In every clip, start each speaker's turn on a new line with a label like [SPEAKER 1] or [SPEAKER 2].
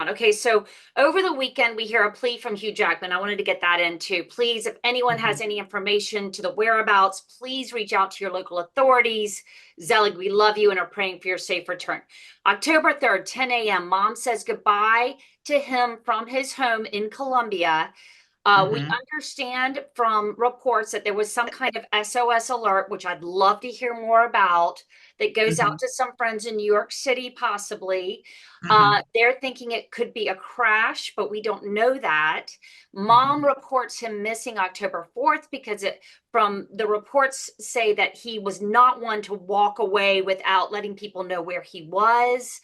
[SPEAKER 1] down. Okay, so over the weekend, we hear a plea from Hugh Jackman. I wanted to get that into. Please, if anyone has any information to the whereabouts, please reach out to your local authorities. Zelig, we love you and are praying for your safe return. October 3rd, 10 a.m., mom says goodbye to him from his home in Columbia. We understand from reports that there was some kind of SOS alert, which I'd love to hear more about, that goes out to some friends in New York City, possibly. They're thinking it could be a crash, but we don't know that. Mom reports him missing October 4th because from the reports say that he was not one to walk away without letting people know where he was.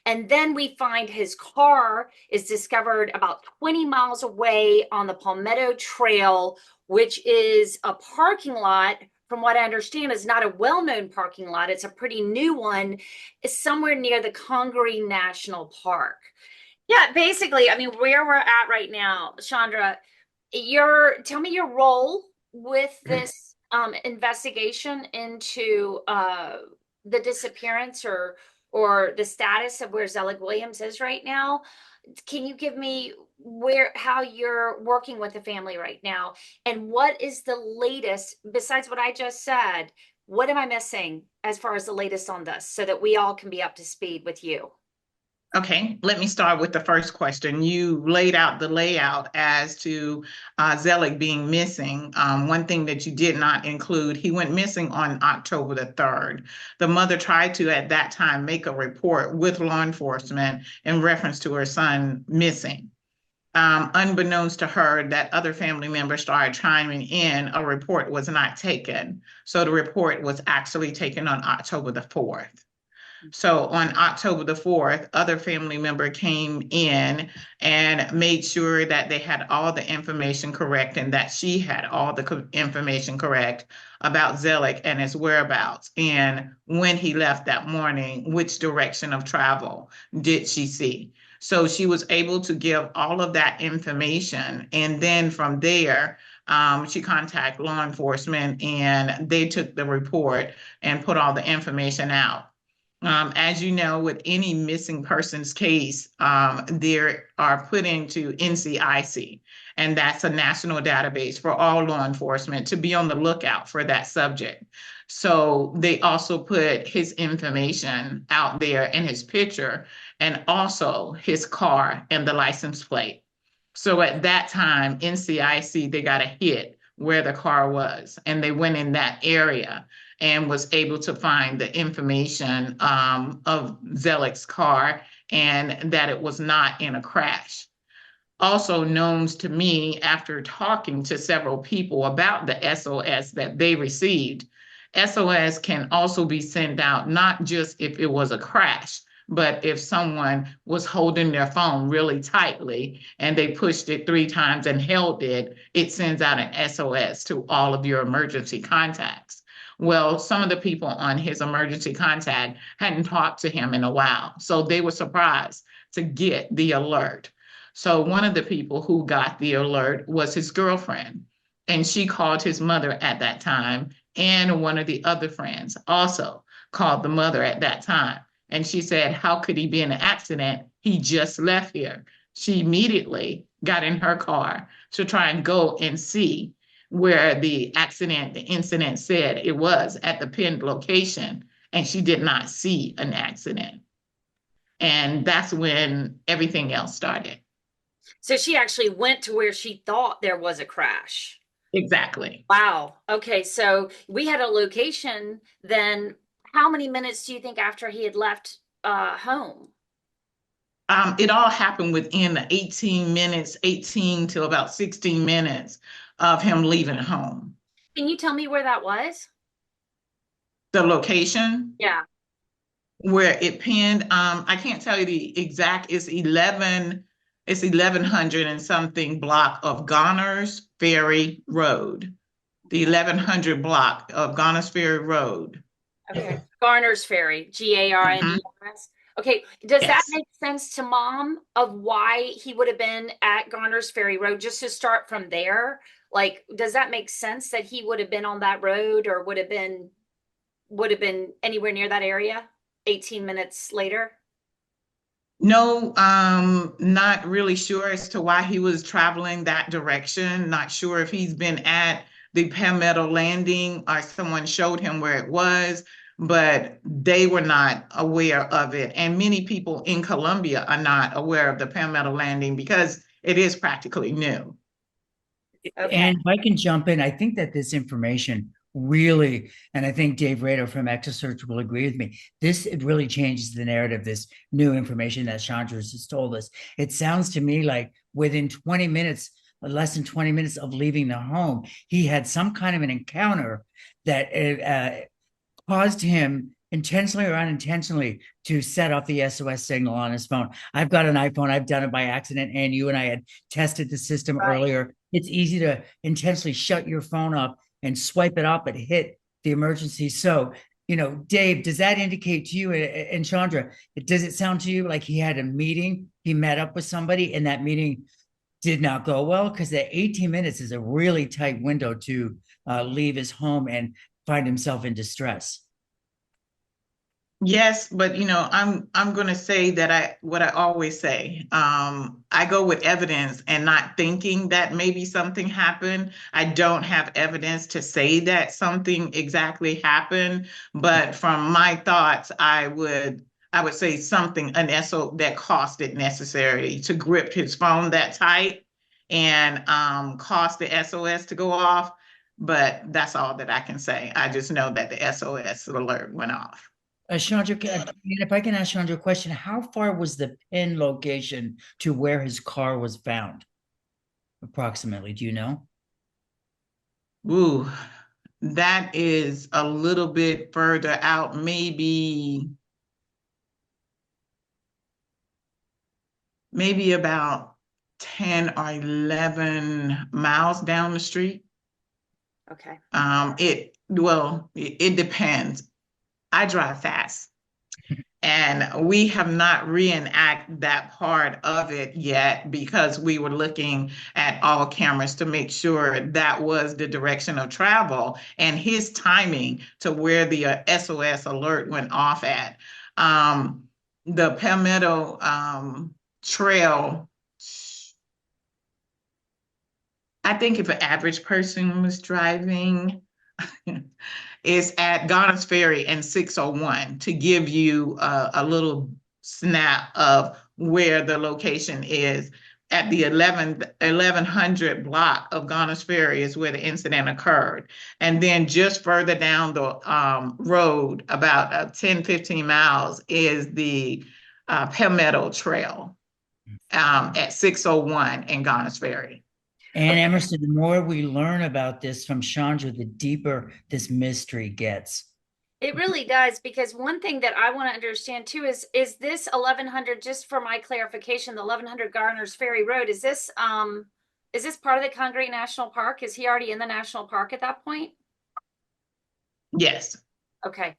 [SPEAKER 1] And then we find his car is discovered about 20 miles away on the Palmetto Trail, which is a parking lot. From what I understand, is not a well-known parking lot. It's a pretty new one. It's somewhere near the Congaree National Park. Yeah, basically, I mean, where we're at right now, Chandra, tell me your role with this investigation into the disappearance or the status of where Zelig Williams is right now. Can you give me how you're working with the family right now, and what is the latest besides what I just said? What am I missing as far as the latest on this, so that we all can be up to speed with you?
[SPEAKER 2] Okay, let me start with the first question. You laid out the layout as to Zelig being missing. One thing that you did not include, he went missing on October the 3rd. The mother tried to, at that time, make a report with law enforcement in reference to her son missing. Unbeknownst to her, that other family members started chiming in, a report was not taken. So the report was actually taken on October the 4th. So on October the 4th, other family member came in and made sure that they had all the information correct and that she had all the information correct about Zelig and his whereabouts. And when he left that morning, which direction of travel did she see? So she was able to give all of that information. And then from there, she contacted law enforcement and they took the report and put all the information out. As you know, with any missing persons case, they are put into NCIC, and that's a national database for all law enforcement to be on the lookout for that subject. So they also put his information out there and his picture, and also his car and the license plate. So at that time, NCIC, they got a hit where the car was, and they went in that area and was able to find the information of Zelig's car and that it was not in a crash. Also known to me, after talking to several people about the SOS that they received, SOS can also be sent out not just if it was a crash, but if someone was holding their phone really tightly and they pushed it 3 times and held it, it sends out an SOS to all of your emergency contacts. Well, some of the people on his emergency contact hadn't talked to him in a while, so they were surprised to get the alert. So one of the people who got the alert was his girlfriend, and she called his mother at that time, and one of the other friends also called the mother at that time. And she said, how could he be in an accident? He just left here. She immediately got in her car to try and go and see where the incident said it was at the pinned location, and she did not see an accident. And that's when everything else started.
[SPEAKER 1] So she actually went to where she thought there was a crash.
[SPEAKER 2] Exactly.
[SPEAKER 1] Wow. Okay, so we had a location then. How many minutes do you think after he had left home?
[SPEAKER 2] It all happened within 18 to about 16 minutes of him leaving home.
[SPEAKER 1] Can you tell me where that was?
[SPEAKER 2] The location?
[SPEAKER 1] Yeah.
[SPEAKER 2] Where it pinned, I can't tell you the exact, it's 1100 and something block of Garner's Ferry Road. The 1100 block of Garner's Ferry Road.
[SPEAKER 1] Okay. Garner's Ferry, Garners. Okay. Does that make sense to mom of why he would have been at Garner's Ferry Road, just to start from there? Like, does that make sense that he would have been on that road or would have been anywhere near that area 18 minutes later?
[SPEAKER 2] No, not really sure as to why he was traveling that direction. Not sure if he's been at the Palmetto Landing or someone showed him where it was, but they were not aware of it. And many people in Columbia are not aware of the Palmetto Landing because it is practically new.
[SPEAKER 1] Okay.
[SPEAKER 3] And if I can jump in, I think that this information really, and I think Dave Rader from EquuSearch will agree with me, this it really changes the narrative, this new information that Chandra has told us. It sounds to me like within 20 minutes, less than 20 minutes of leaving the home, he had some kind of an encounter that caused him intentionally or unintentionally to set off the SOS signal on his phone. I've got an iPhone. I've done it by accident. And you and I had tested the system earlier. It's easy to intentionally shut your phone up and swipe it up and hit the emergency. So, Dave, does that indicate to you and Chandra, does it sound to you like he had a meeting, he met up with somebody and that meeting did not go well? Because that 18 minutes is a really tight window to leave his home and find himself in distress.
[SPEAKER 2] Yes, but I'm going to say that what I always say. I go with evidence and not thinking that maybe something happened. I don't have evidence to say that something exactly happened, but from my thoughts, I would say something that caused it necessary to grip his phone that tight and caused the SOS to go off. But that's all that I can say. I just know that the SOS alert went off.
[SPEAKER 3] Chandra, if I can ask Chandra a question, how far was the pin location to where his car was found? Approximately, do you know?
[SPEAKER 2] Ooh, that is a little bit further out, maybe about 10 or 11 miles down the street.
[SPEAKER 1] Okay.
[SPEAKER 2] It depends. I drive fast. And we have not reenacted that part of it yet because we were looking at all cameras to make sure that was the direction of travel and his timing to where the SOS alert went off at. The Palmetto Trail, I think if an average person was driving, is at Garner's Ferry and 601 to give you a little snap of where the location is. At the 1100 block of Garner's Ferry is where the incident occurred. And then just further down the road, about 10, 15 miles, is the Palmetto Trail at 601 in Garner's Ferry.
[SPEAKER 3] And Emerson, the more we learn about this from Chandra, the deeper this mystery gets.
[SPEAKER 1] It really does, because one thing that I want to understand too is this 1100, just for my clarification, the 1100 Garner's Ferry Road, is this part of the Congaree National Park? Is he already in the national park at that point?
[SPEAKER 2] Yes.
[SPEAKER 1] Okay.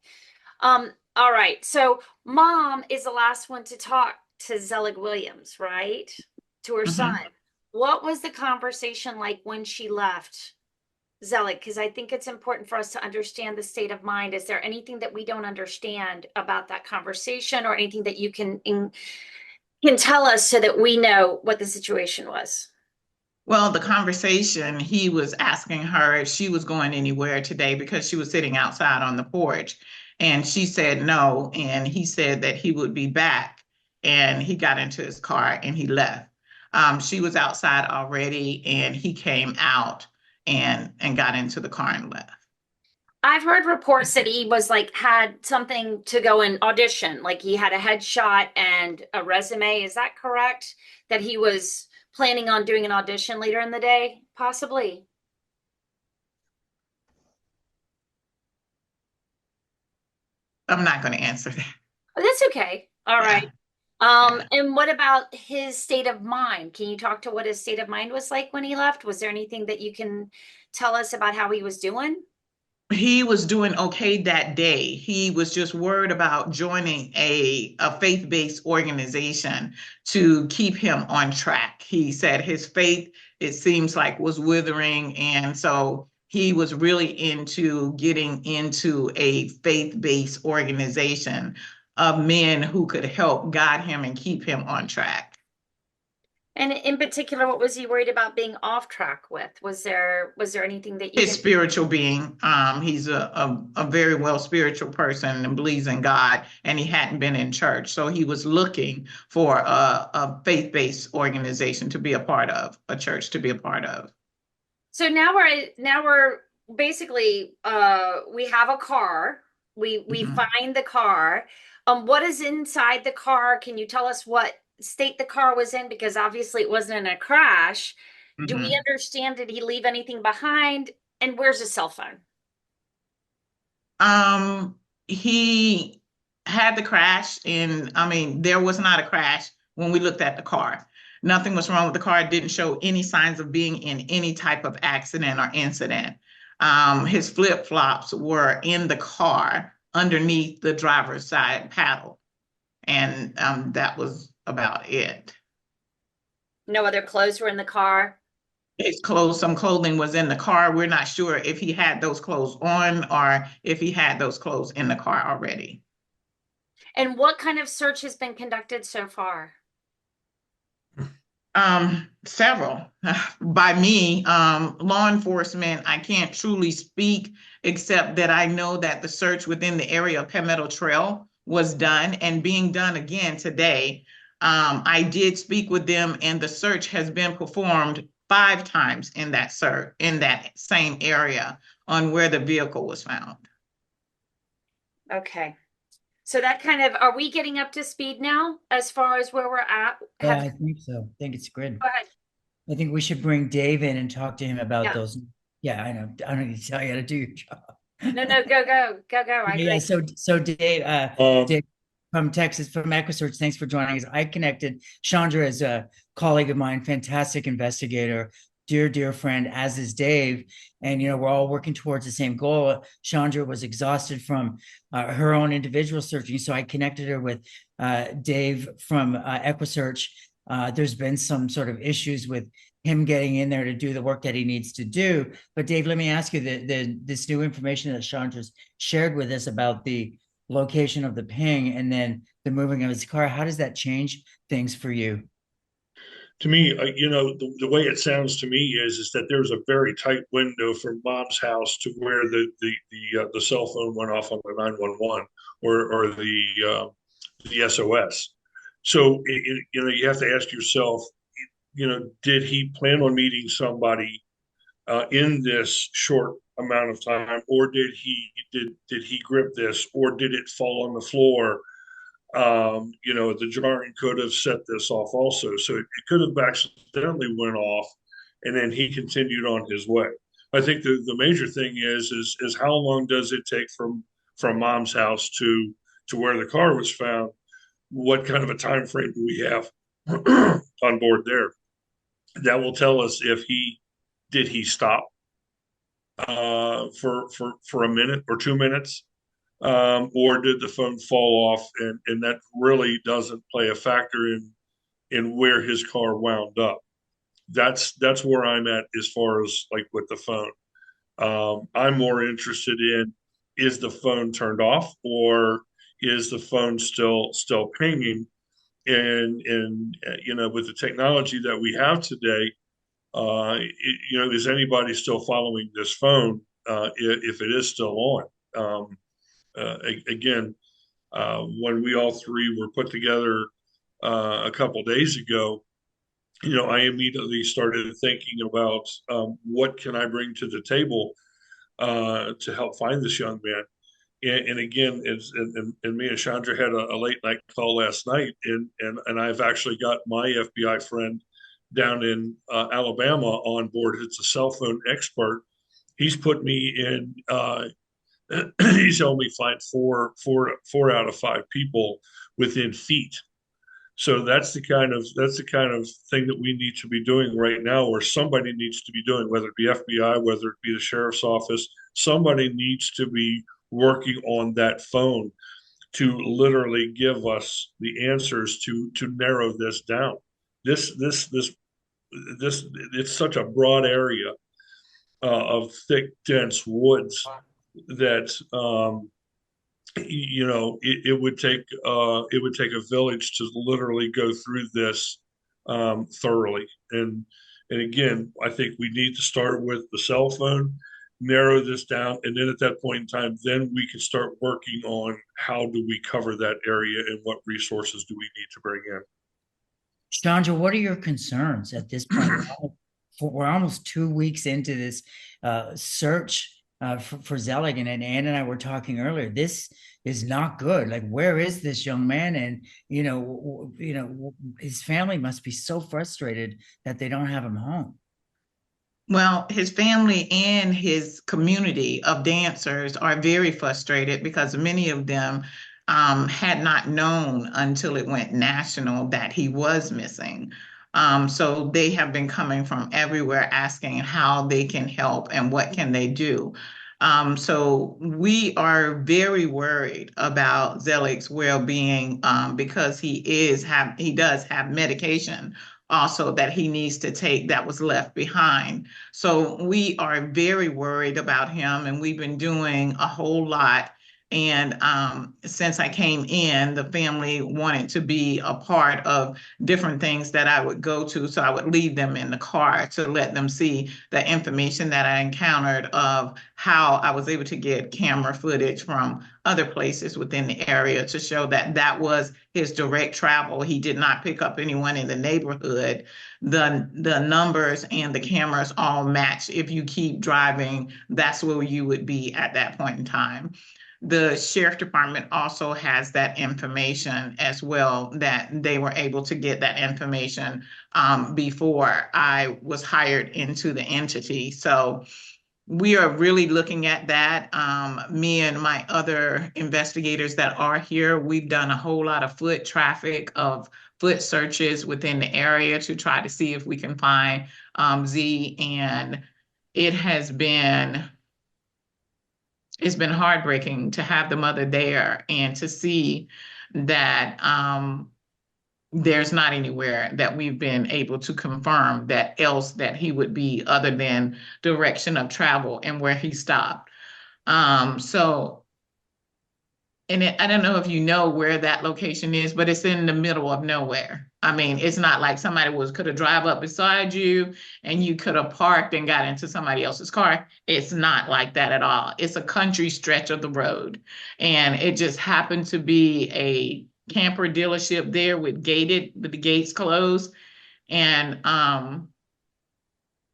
[SPEAKER 1] All right. So mom is the last one to talk to Zelig Williams, right? To her son. What was the conversation like when she left Zelig? Because I think it's important for us to understand the state of mind. Is there anything that we don't understand about that conversation, or anything that you can tell us so that we know what the situation was?
[SPEAKER 2] Well, the conversation, he was asking her if she was going anywhere today because she was sitting outside on the porch. And she said no. And he said that he would be back. And he got into his car and he left. She was outside already and he came out and got into the car and left.
[SPEAKER 1] I've heard reports that he was had something to go and audition, like he had a headshot and a resume. Is that correct? That he was planning on doing an audition later in the day, possibly?
[SPEAKER 2] I'm not going to answer that.
[SPEAKER 1] Oh, that's okay. All right. And what about his state of mind? Can you talk to what his state of mind was like when he left? Was there anything that you can tell us about how he was doing?
[SPEAKER 2] He was doing okay that day. He was just worried about joining a faith-based organization to keep him on track. He said his faith, it seems like, was withering. And so he was really into getting into a faith-based organization of men who could help guide him and keep him on track.
[SPEAKER 1] And in particular, what was he worried about being off track with? Was there anything that you
[SPEAKER 2] His spiritual being. He's a very well spiritual person and believes in God, and he hadn't been in church. So he was looking for a faith-based organization to be a part of, a church to be a part of.
[SPEAKER 1] So now we're basically we have a car. We
[SPEAKER 2] Mhm.
[SPEAKER 1] find the car. What is inside the car? Can you tell us what state the car was in? Because obviously it wasn't in a crash. Do we
[SPEAKER 2] Mhm.
[SPEAKER 1] understand? Did he leave anything behind? And where's his cell phone?
[SPEAKER 2] Um, he had the crash, and I mean, there was not a crash when we looked at the car. Nothing was wrong with the car. It didn't show any signs of being in any type of accident or incident. His flip-flops were in the car underneath the driver's side paddle, and that was about it.
[SPEAKER 1] No other clothes were in the car.
[SPEAKER 2] His clothes, some clothing was in the car. We're not sure if he had those clothes on or if he had those clothes in the car already.
[SPEAKER 1] And what kind of search has been conducted so far?
[SPEAKER 2] Several by me, law enforcement. I can't truly speak except that I know that the search within the area of Penn Meadow Trail was done and being done again today. I did speak with them, and the search has been performed 5 times in that same area on where the vehicle was found.
[SPEAKER 1] Okay. So that kind of, are we getting up to speed now as far as where we're at?
[SPEAKER 3] Yeah, I think so. I think it's good.
[SPEAKER 1] Go ahead.
[SPEAKER 3] I think we should bring Dave in and talk to him about
[SPEAKER 1] Yeah.
[SPEAKER 3] those. Yeah, I know. I don't need to tell you how to do your job.
[SPEAKER 1] No, go. I
[SPEAKER 3] Yeah,
[SPEAKER 1] agree.
[SPEAKER 3] so Dave from Texas, from EquuSearch, thanks for joining us. I connected Chandra is a colleague of mine, fantastic investigator, dear friend, as is Dave. And we're all working towards the same goal. Chandra was exhausted from her own individual searching, so I connected her with Dave from EquuSearch. There's been some sort of issues with him getting in there to do the work that he needs to do. But Dave, let me ask you this new information that Chandra's shared with us about the location of the ping and then the moving of his car. How does that change things for you?
[SPEAKER 4] To me, the way it sounds to me is that there's a very tight window from mom's house to where the cell phone went off on the 911 or the SOS. So you have to ask yourself, did he plan on meeting somebody in this short amount of time, or did he grip this, or did it fall on the floor? The jarring could have set this off also. So it could have accidentally went off, and then he continued on his way. I think the major thing is how long does it take from mom's house to where the car was found? What kind of a time frame do we have on board there? That will tell us if he stop for a minute or 2 minutes, or did the phone fall off, and that really doesn't play a factor in where his car wound up. That's where I'm at as far as like with the phone. I'm more interested in, is the phone turned off, or is the phone still pinging? And with the technology that we have today, is anybody still following this phone if it is still on? Again, when we all three were put together a couple days ago, I immediately started thinking about what can I bring to the table to help find this young man. And again, and me and Chandra had a late night call last night, and I've actually got my FBI friend down in Alabama on board. It's a cell phone expert. He's put me in. He's helped me find four out of 5 people within feet. So that's the kind of thing that we need to be doing right now, or somebody needs to be doing, whether it be FBI, whether it be the sheriff's office. Somebody needs to be working on that phone to literally give us the answers to narrow this down. This it's such a broad area of thick, dense woods that it would take a village to literally go through this thoroughly. And again, I think we need to start with the cell phone, narrow this down, and then at that point in time, then we can start working on how do we cover that area and what resources do we need to bring in.
[SPEAKER 3] Chandra, what are your concerns at this point? We're almost 2 weeks into this search for Zelig, and Ann and I were talking earlier. This is not good. Like, where is this young man? And his family must be so frustrated that they don't have him home.
[SPEAKER 2] Well, his family and his community of dancers are very frustrated because many of them had not known until it went national that he was missing. So they have been coming from everywhere asking how they can help and what can they do. So we are very worried about Zelig's well-being because he does have medication also that he needs to take that was left behind. So we are very worried about him, and we've been doing a whole lot. And since I came in, the family wanted to be a part of different things that I would go to. So I would leave them in the car to let them see the information that I encountered of how I was able to get camera footage from other places within the area to show that that was his direct travel. He did not pick up anyone in the neighborhood. The numbers and the cameras all match. If you keep driving, that's where you would be at that point in time. The sheriff department also has that information as well, that they were able to get that information before I was hired into the entity. So we are really looking at that. Me and my other investigators that are here, we've done a whole lot of foot traffic of foot searches within the area to try to see if we can find Z. And it's been heartbreaking to have the mother there and to see that there's not anywhere that we've been able to confirm that else that he would be other than direction of travel and where he stopped. I don't know if you know where that location is, but it's in the middle of nowhere. I mean, it's not like somebody could have drive up beside you and you could have parked and got into somebody else's car. It's not like that at all. It's a country stretch of the road. And it just happened to be a camper dealership there with the gates closed. And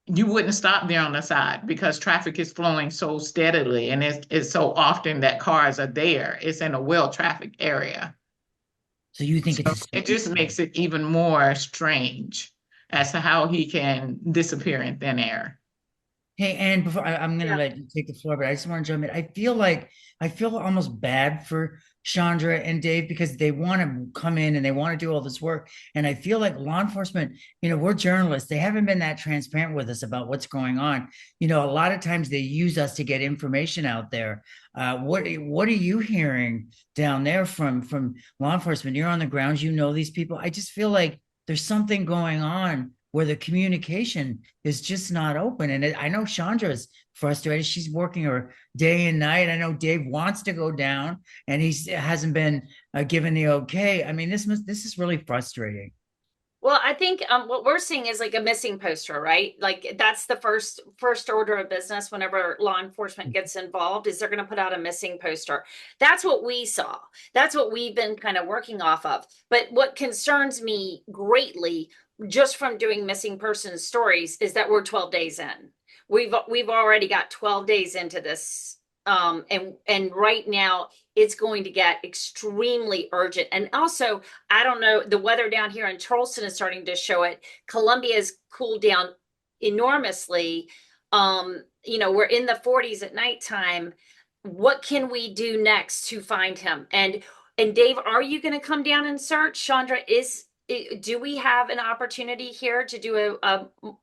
[SPEAKER 2] you wouldn't stop there on the side because traffic is flowing so steadily, and it's so often that cars are there. It's in a well-trafficked area.
[SPEAKER 3] So you think
[SPEAKER 2] So it just makes it even more strange as to how he can disappear in thin air.
[SPEAKER 3] Hey, and before I'm going to let you take the floor, but I just want to jump in. I feel almost bad for Chandra and Dave because they want to come in and they want to do all this work. And I feel like law enforcement, we're journalists. They haven't been that transparent with us about what's going on. A lot of times they use us to get information out there. What are you hearing down there from law enforcement? You're on the ground, these people. I just feel like there's something going on where the communication is just not open. And I know Chandra's frustrated. She's working her day and night. I know Dave wants to go down and he hasn't been given the okay. I mean, this is really frustrating.
[SPEAKER 1] Well, I think what we're seeing is like a missing poster, right? Like that's the first order of business whenever law enforcement gets involved is they're going to put out a missing poster. That's what we saw. That's what we've been kind of working off of. But what concerns me greatly just from doing missing persons stories is that we're 12 days in. We've already got 12 days into this. And right now it's going to get extremely urgent. And also, I don't know, the weather down here in Charleston is starting to show it. Columbia has cooled down enormously. We're in the 40s at nighttime. What can we do next to find him? And Dave, are you going to come down and search? Chandra, do we have an opportunity here to do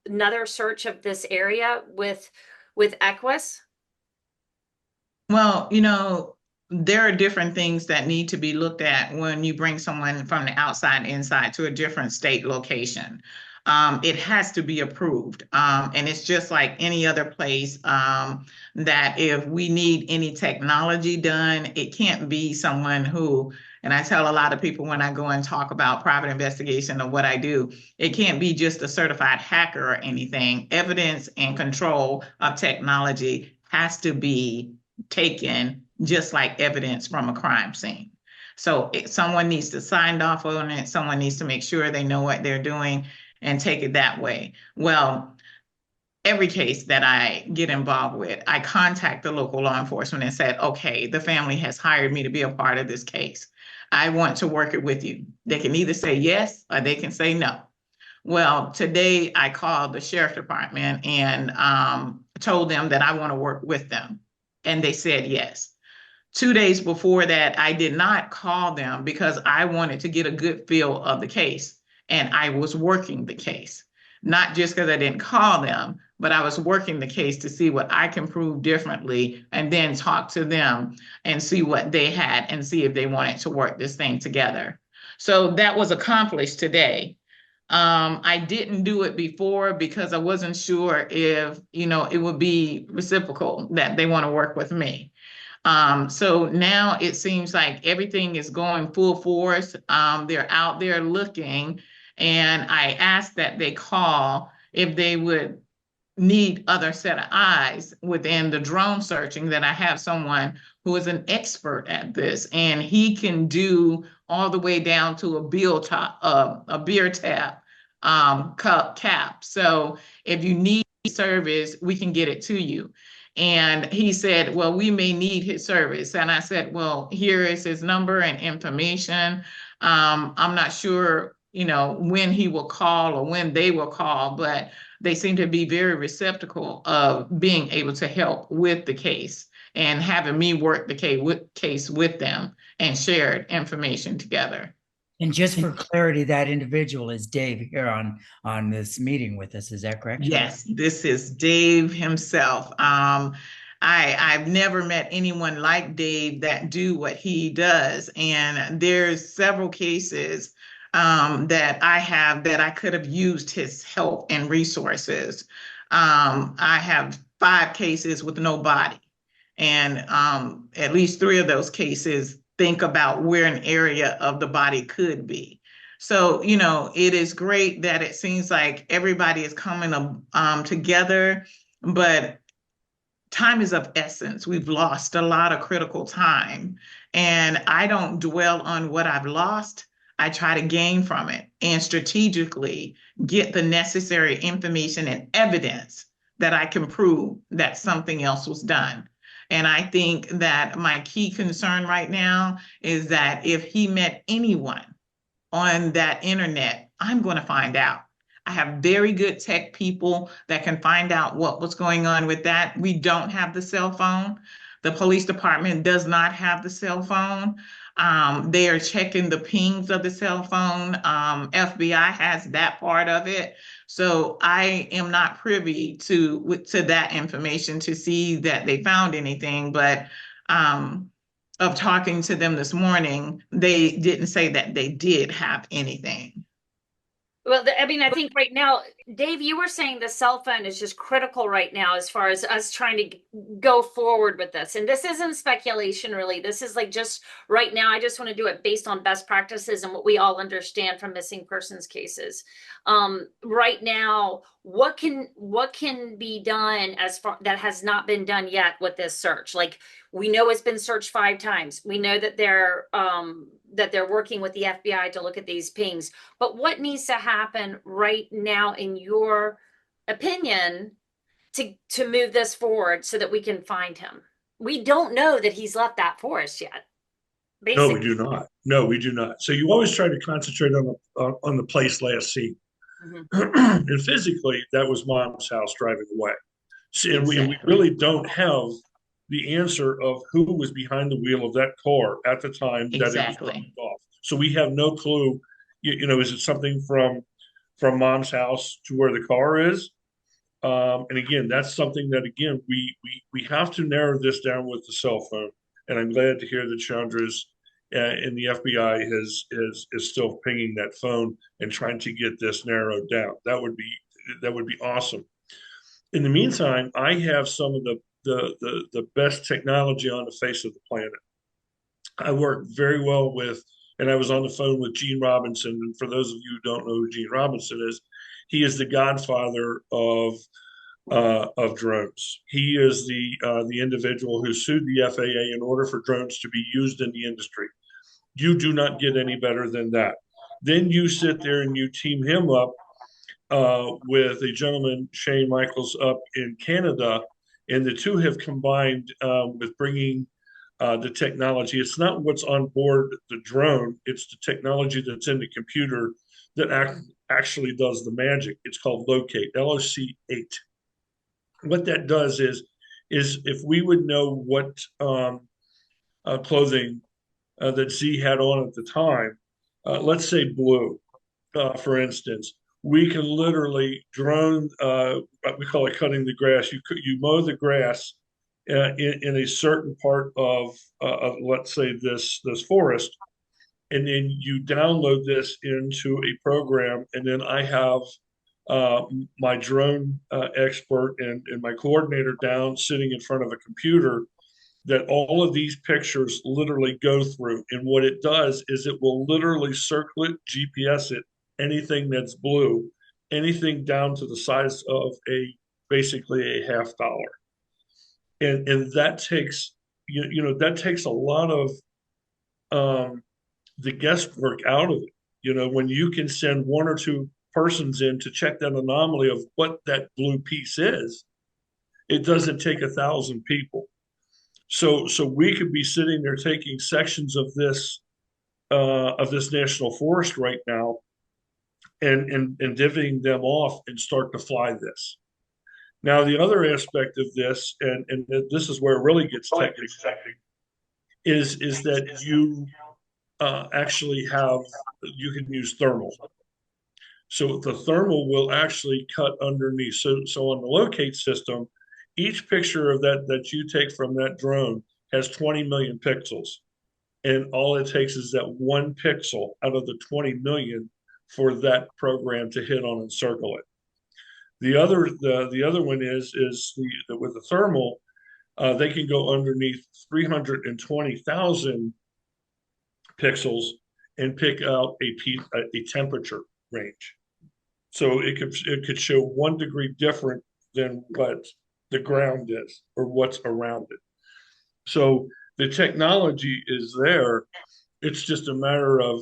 [SPEAKER 1] another search of this area with EquuSearch?
[SPEAKER 2] Well, there are different things that need to be looked at when you bring someone from the outside inside to a different state location. it has to be approved. And it's just like any other place, that if we need any technology done, it can't be someone who, and I tell a lot of people when I go and talk about private investigation of what I do, it can't be just a certified hacker or anything. Evidence and control of technology has to be taken just like evidence from a crime scene. So someone needs to sign off on it. Someone needs to make sure they know what they're doing and take it that way. Well, every case that I get involved with, I contact the local law enforcement and said, okay, the family has hired me to be a part of this case. I want to work it with you. They can either say yes or they can say no. Well, today I called the sheriff department and told them that I want to work with them. And they said yes. 2 days before that, I did not call them because I wanted to get a good feel of the case. And I was working the case, not just because I didn't call them, but I was working the case to see what I can prove differently and then talk to them and see what they had and see if they wanted to work this thing together. So that was accomplished today. I didn't do it before because I wasn't sure if, it would be reciprocal that they want to work with me. So now it seems like everything is going full force. They're out there looking, and I asked that they call if they would need other set of eyes within the drone searching, that I have someone who is an expert at this, and he can do all the way down to a beer tap cup cap. So if you need service, we can get it to you. And he said, well, we may need his service. And I said, well, here is his number and information. I'm not sure, when he will call or when they will call, but they seem to be very receptive of being able to help with the case and having me work the case with them and shared information together.
[SPEAKER 3] And just for clarity, that individual is Dave here on this meeting with us. Is that correct?
[SPEAKER 2] Yes, this is Dave himself. I've never met anyone like Dave that do what he does. And there's several cases that I have that I could have used his help and resources. I have 5 cases with no body. And at least 3 of those cases think about where an area of the body could be. So, it is great that it seems like everybody is coming together, but time is of essence. We've lost a lot of critical time, and I don't dwell on what I've lost. I try to gain from it and strategically get the necessary information and evidence that I can prove that something else was done. And I think that my key concern right now is that if he met anyone on that internet, I'm going to find out. I have very good tech people that can find out what was going on with that. We don't have the cell phone. The police department does not have the cell phone. They are checking the pings of the cell phone. FBI has that part of it. So I am not privy to that information to see that they found anything, but of talking to them this morning, they didn't say that they did have anything.
[SPEAKER 1] Well, I think right now, Dave, you were saying the cell phone is just critical right now as far as us trying to go forward with this. And this isn't speculation, really. This is like just right now, I just want to do it based on best practices and what we all understand from missing persons cases. Right now, what can be done as far that has not been done yet with this search? Like, we know it's been searched 5 times. We know that they're working with the FBI to look at these pings. But what needs to happen right now, in your opinion, to move this forward so that we can find him? We don't know that he's left that forest yet. Basically.
[SPEAKER 4] No, we do not. No, we do not. So you always try to concentrate on the place last seen. Mm-hmm. And physically, that was Mom's house driving away. So, and we really don't have the answer of who was behind the wheel of that car at the time that it was dropped off. So we have no clue. Is it something from Mom's house to where the car is? And again, that's something that we have to narrow this down with the cell phone. And I'm glad to hear that Chandra's and the FBI is still pinging that phone and trying to get this narrowed down. That would be awesome. In the meantime, I have some of the best technology on the face of the planet. I work very well with, and I was on the phone with Gene Robinson. And for those of you who don't know who Gene Robinson is, he is the godfather of drones. He is the individual who sued the FAA in order for drones to be used in the industry. You do not get any better than that. Then you sit there and you team him up with a gentleman, Shane Michaels, up in Canada, and the two have combined with bringing the technology. It's not what's on board the drone, it's the technology that's in the computer that actually does the magic. It's called Locate, LOC8. What that does is if we would know what clothing that Z had on at the time, let's say blue, for instance, we can literally drone, we call it cutting the grass. You mow the grass in a certain part of let's say this forest, and then you download this into a program, and then I have my drone expert and my coordinator down sitting in front of a computer that all of these pictures literally go through. And what it does is it will literally circle it, GPS it, anything that's blue, anything down to the size of basically a $50. And that takes, that takes a lot of the guesswork out of it. When you can send one or two persons in to check that anomaly of what that blue piece is, it doesn't take 1,000 people. So we could be sitting there taking sections of this national forest right now and divvying them off and start to fly this. Now, the other aspect of this, and this is where it really gets technical, is that you actually you can use thermal. So the thermal will actually cut underneath. So on the locate system, each picture of that you take from that drone has 20 million pixels. And all it takes is that one pixel out of the 20 million for that program to hit on and circle it. The other one is with the thermal, they can go underneath 320,000 pixels and pick out a temperature range. So it could show 1 degree different than what the ground is or what's around it. So the technology is there. It's just a matter of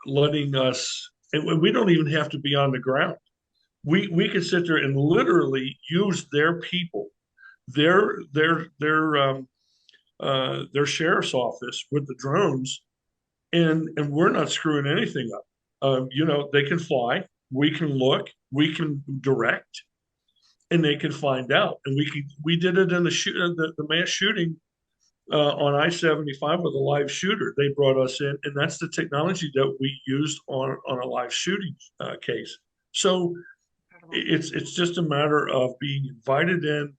[SPEAKER 4] letting us, and we don't even have to be on the ground. We can sit there and literally use their people, their sheriff's office with the drones, and we're not screwing anything up. They can fly, we can look, we can direct, and they can find out. And we did it in the mass shooting on I-75 with a live shooter. They brought us in, and that's the technology that we used on a live shooting case. So it's just a matter of being invited in,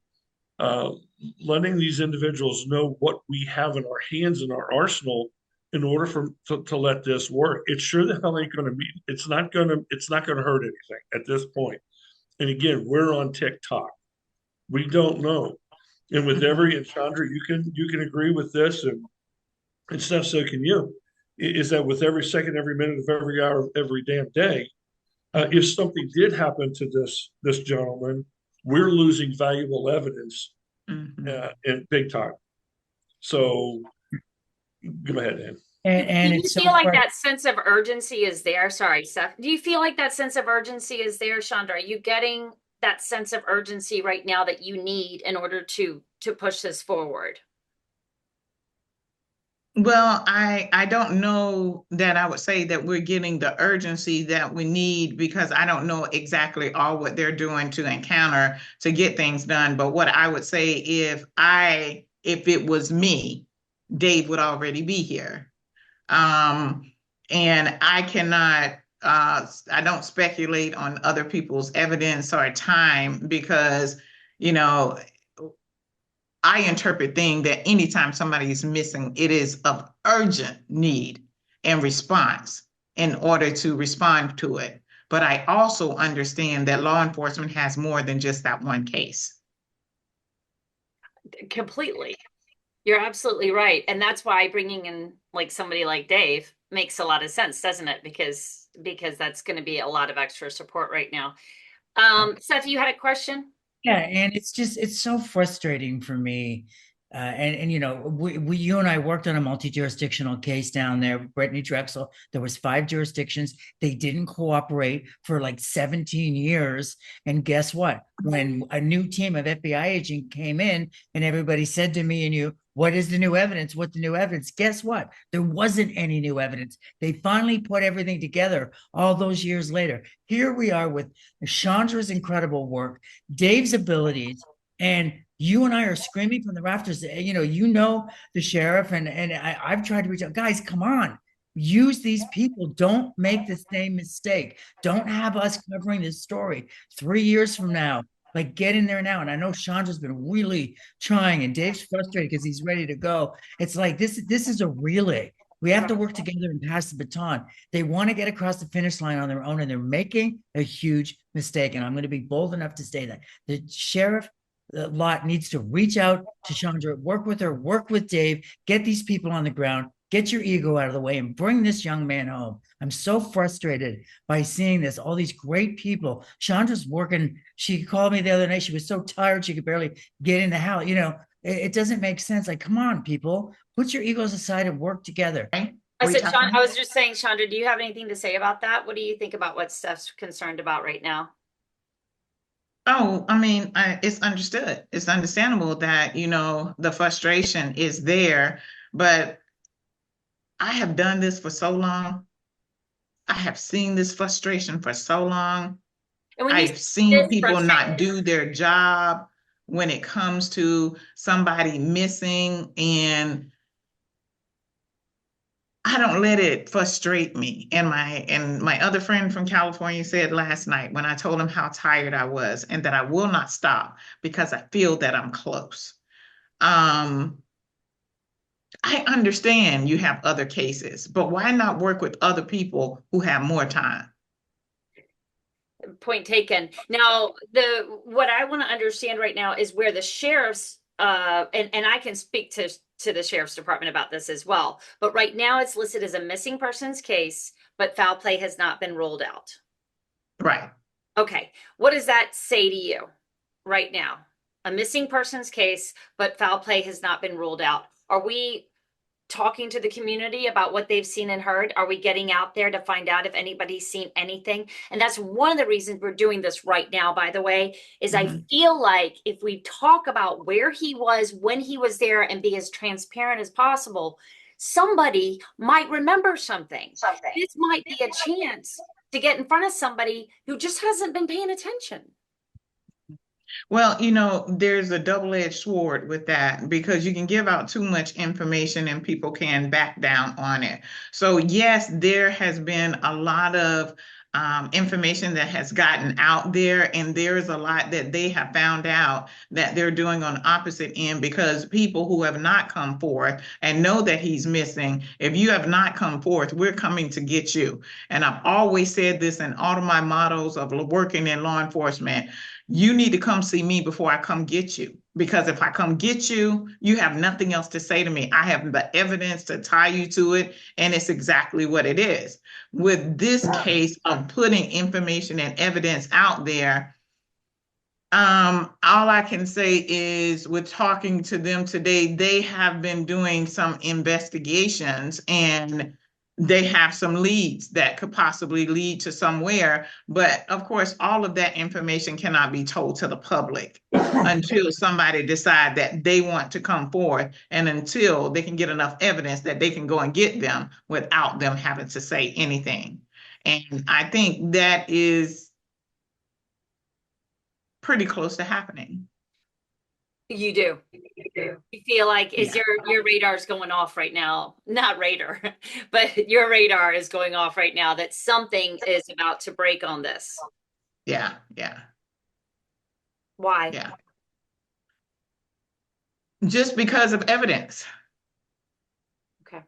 [SPEAKER 4] letting these individuals know what we have in our hands in our arsenal in order to let this work. It sure the hell ain't going to be. It's not going to hurt anything at this point. And again, we're on TikTok. We don't know. And with and Chandra, you can agree with this, and Steph, so can you. Is that with every second, every minute of every hour of every damn day, if something did happen to this gentleman, we're losing valuable evidence in big time. So go ahead, Ann.
[SPEAKER 3] And
[SPEAKER 1] do you
[SPEAKER 3] it's
[SPEAKER 1] feel like that sense of urgency is there? Sorry, Seth. Do you feel like that sense of urgency is there, Chandra? Are you getting that sense of urgency right now that you need in order to push this forward?
[SPEAKER 2] Well, I don't know that I would say that we're getting the urgency that we need, because I don't know exactly all what they're doing to encounter to get things done. But what I would say, if it was me, Dave would already be here. And I cannot, I don't speculate on other people's evidence or time, because, I interpret thing that anytime somebody is missing, it is of urgent need and response in order to respond to it. But I also understand that law enforcement has more than just that one case.
[SPEAKER 1] Completely. You're absolutely right. And that's why bringing in like somebody like Dave makes a lot of sense, doesn't it? Because that's going to be a lot of extra support right now. Seth, you had a question?
[SPEAKER 3] Yeah, and it's so frustrating for me. And you know, you and I worked on a multi-jurisdictional case down there, Brittany Drexel. There was 5 jurisdictions. They didn't cooperate for like 17 years. And guess what? When a new team of FBI agent came in and everybody said to me and you, what is the new evidence? What's the new evidence? Guess what? There wasn't any new evidence. They finally put everything together all those years later. Here we are with Chandra's incredible work, Dave's abilities, and you and I are screaming from the rafters. You know the sheriff, and I've tried to reach out. Guys, come on, use these people. Don't make the same mistake. Don't have us covering this story 3 years from now. Like, get in there now. And I know Chandra's been really trying, and Dave's frustrated because he's ready to go. It's like this is a relay. We have to work together and pass the baton. They want to get across the finish line on their own, and they're making a huge mistake. And I'm going to be bold enough to say that the sheriff lot needs to reach out to Chandra, work with her, work with Dave, get these people on the ground, get your ego out of the way, and bring this young man home. I'm so frustrated by seeing this. All these great people. Chandra's working. She called me the other night. She was so tired she could barely get in the house. It doesn't make sense. Like, come on, people, put your egos aside and work together.
[SPEAKER 2] Right?
[SPEAKER 1] I said, Sean, I was just saying, Chandra, do you have anything to say about that? What do you think about what Steph's concerned about right now?
[SPEAKER 2] Oh, I mean, it's understood. It's understandable that, the frustration is there, but I have done this for so long. I have seen this frustration for so long.
[SPEAKER 1] And when
[SPEAKER 2] I've seen people not do their job when it comes to somebody missing, and I don't let it frustrate me. And my other friend from California said last night when I told him how tired I was and that I will not stop because I feel that I'm close. I understand you have other cases, but why not work with other people who have more time?
[SPEAKER 1] Point taken. Now, what I want to understand right now is where the sheriff's and I can speak to the sheriff's department about this as well. But right now it's listed as a missing persons case, but foul play has not been ruled out.
[SPEAKER 2] Right.
[SPEAKER 1] Okay. What does that say to you right now? A missing persons case, but foul play has not been ruled out. Are we talking to the community about what they've seen and heard? Are we getting out there to find out if anybody's seen anything? And that's one of the reasons we're doing this right now, by the way, is I feel like if we talk about where he was when he was there and be as transparent as possible, somebody might remember something. This might be a chance to get in front of somebody who just hasn't been paying attention.
[SPEAKER 2] Well, there's a double-edged sword with that because you can give out too much information and people can back down on it. So yes, there has been a lot of information that has gotten out there, and there's a lot that they have found out that they're doing on the opposite end because people who have not come forth and know that he's missing, if you have not come forth, we're coming to get you. And I've always said this in all of my models of working in law enforcement. You need to come see me before I come get you. Because if I come get you, you have nothing else to say to me. I have the evidence to tie you to it, and it's exactly what it is. With this case of putting information and evidence out there, all I can say is with talking to them today, they have been doing some investigations and they have some leads that could possibly lead to somewhere. But of course, all of that information cannot be told to the public until somebody decide that they want to come forth and until they can get enough evidence that they can go and get them without them having to say anything. And I think that is pretty close to happening.
[SPEAKER 1] You do. You feel like your radar's going off right now? Not radar, but your radar is going off right now that something is about to break on this.
[SPEAKER 2] Yeah.
[SPEAKER 1] Why?
[SPEAKER 2] Yeah. Just because of evidence.
[SPEAKER 1] Okay.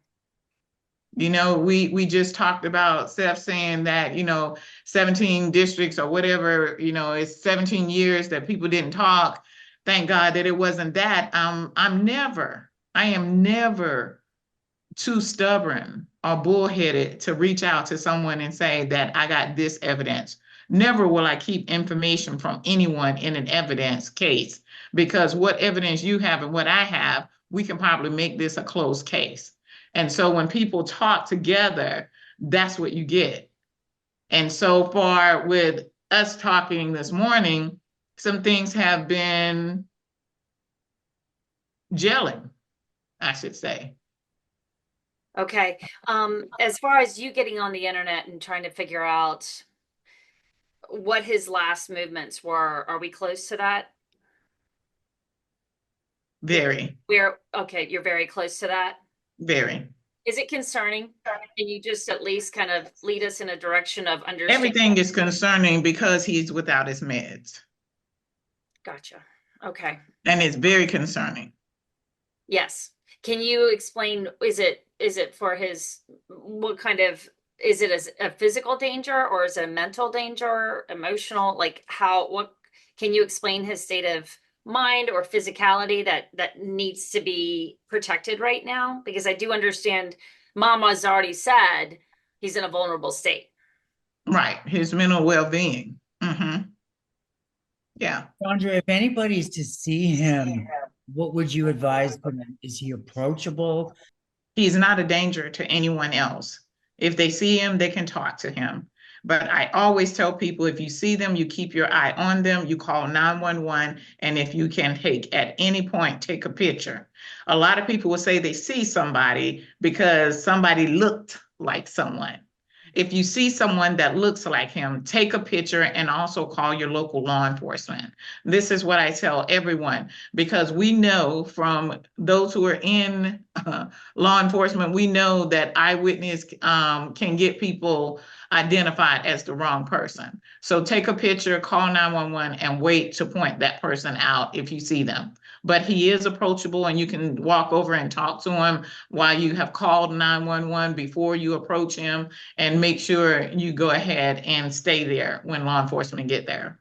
[SPEAKER 2] You know, we just talked about Steph saying that, 17 districts or whatever, it's 17 years that people didn't talk. Thank God that it wasn't that. I am never too stubborn or bullheaded to reach out to someone and say that I got this evidence. Never will I keep information from anyone in an evidence case, because what evidence you have and what I have, we can probably make this a closed case. And so when people talk together, that's what you get. And so far with us talking this morning, some things have been gelling, I should say.
[SPEAKER 1] Okay. As far as you getting on the internet and trying to figure out what his last movements were, are we close to that?
[SPEAKER 2] Very,
[SPEAKER 1] Okay, you're very close to that.
[SPEAKER 2] very.
[SPEAKER 1] Is it concerning? Can you just at least kind of lead us in a direction of understanding?
[SPEAKER 2] Everything is concerning because he's without his meds.
[SPEAKER 1] Gotcha. Okay.
[SPEAKER 2] And it's very concerning.
[SPEAKER 1] Yes. Can you explain, is it for his, what kind of, is it a physical danger, or is it a mental danger, emotional? Like can you explain his state of mind or physicality that needs to be protected right now? Because I do understand Mama's already said he's in a vulnerable state.
[SPEAKER 2] Right. His mental well-being. Mm-hmm. Yeah.
[SPEAKER 3] Chandra, if anybody's to see him, what would you advise them? Is he approachable?
[SPEAKER 2] He's not a danger to anyone else. If they see him, they can talk to him. But I always tell people, if you see them, you keep your eye on them, you call 911, and if you can at any point, take a picture. A lot of people will say they see somebody because somebody looked like someone. If you see someone that looks like him, take a picture and also call your local law enforcement. This is what I tell everyone, because we know from those who are in law enforcement, we know that eyewitness can get people identified as the wrong person. So take a picture, call 911, and wait to point that person out if you see them. But he is approachable, and you can walk over and talk to him while you have called 911 before you approach him, and make sure you go ahead and stay there when law enforcement get there.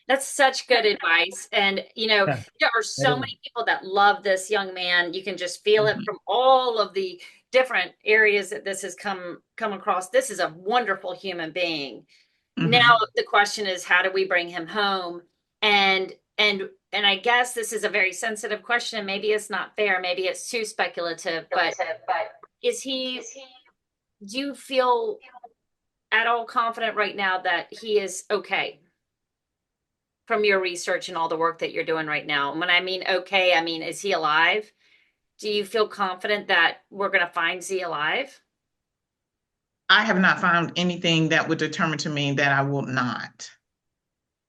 [SPEAKER 1] That's such good advice. And, there are so many people that love this young man. You can just feel it from all of the different areas that this has come across. This is a wonderful human being. Now the question is, how do we bring him home? And I guess this is a very sensitive question. Maybe it's not fair. Maybe it's too speculative, but do you feel at all confident right now that he is okay? From your research and all the work that you're doing right now. When I mean okay, I mean, is he alive? Do you feel confident that we're going to find Z alive?
[SPEAKER 2] I have not found anything that would determine to me that I will not.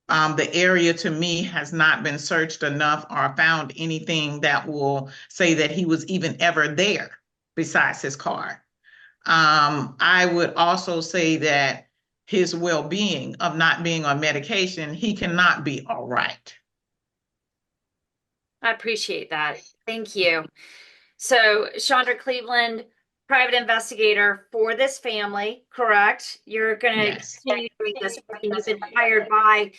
[SPEAKER 2] The area to me has not been searched enough or found anything that will say that he was even ever there besides his car. I would also say that his well-being of not being on medication, he cannot be all right.
[SPEAKER 1] I appreciate that. Thank you. So, Chandra Cleveland, private investigator for this family, correct? You're going to continue doing this work, and you've been hired by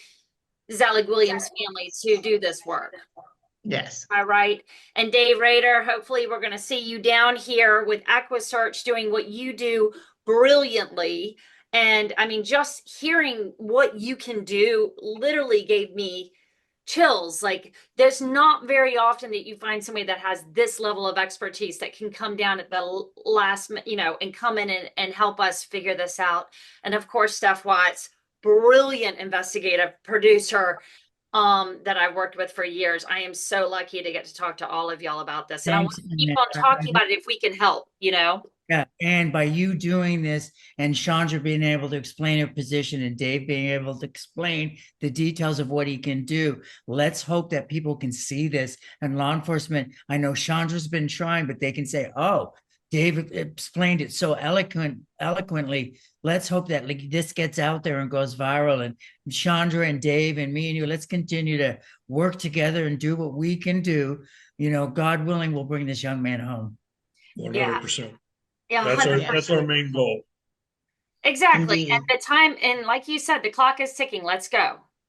[SPEAKER 1] Zelig Williams family to do this work.
[SPEAKER 2] Yes.
[SPEAKER 1] All right. And Dave Rader, hopefully we're going to see you down here with EquuSearch doing what you do brilliantly. And I mean, just hearing what you can do literally gave me chills. Like, there's not very often that you find somebody that has this level of expertise that can come down at the last, and come in and help us figure this out. And of course, Steph Watts, brilliant investigative producer that I've worked with for years. I am so lucky to get to talk to all of y'all about this. And I want to keep on talking about it if we can help,
[SPEAKER 3] Yeah, and by you doing this and Chandra being able to explain her position and Dave being able to explain the details of what he can do, let's hope that people can see this. And law enforcement, I know Chandra's been trying, but they can say, oh, Dave explained it so eloquently. Let's hope that this gets out there and goes viral. And Chandra and Dave and me and you, let's continue to work together and do what we can do. God willing, we'll bring this young man home.
[SPEAKER 4] 100%.
[SPEAKER 1] Yeah,
[SPEAKER 4] That's
[SPEAKER 1] 100%.
[SPEAKER 4] our main goal.
[SPEAKER 1] Exactly.
[SPEAKER 2] Indeed.
[SPEAKER 1] And like you said, the clock is ticking. Let's go.